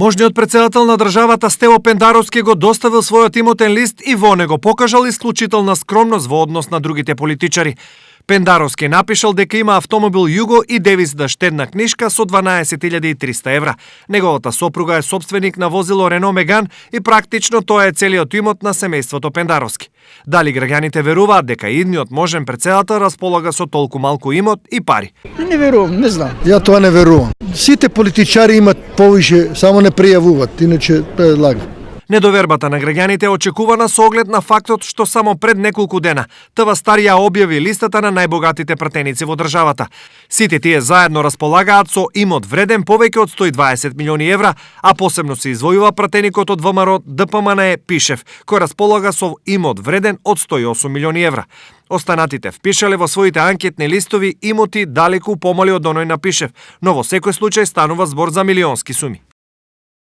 Можниот претседател на државата Стево Пендаровски го доставил својот имотен лист и во него покажал исклучителна скромност во однос на другите политичари. Пендаровски напишал дека има автомобил Југо и девизна штедна книшка со 12.300 евра. Неговата сопруга е собственик на возило Рено Меган и практично тоа е целиот имот на семејството Пендаровски. Дали граѓаните веруваат дека идниот можен претседател располага со толку малку имот и пари? Не верувам, не знам. Ја тоа не верувам. Сите политичари имат повише, само не пријавуваат, иначе тоа е лага. Недовербата на граѓаните е очекувана со оглед на фактот што само пред неколку дена ТВ Стар ја објави листата на најбогатите пратеници во државата. Сите тие заедно располагаат со имот вреден повеќе од 120 милиони евра, а посебно се извојува пратеникот од ВМРО ДПМНЕ Пишев, кој располага со имот вреден од 108 милиони евра. Останатите впишале во своите анкетни листови имоти далеку помали од оној на Пишев, но во секој случај станува збор за милионски суми.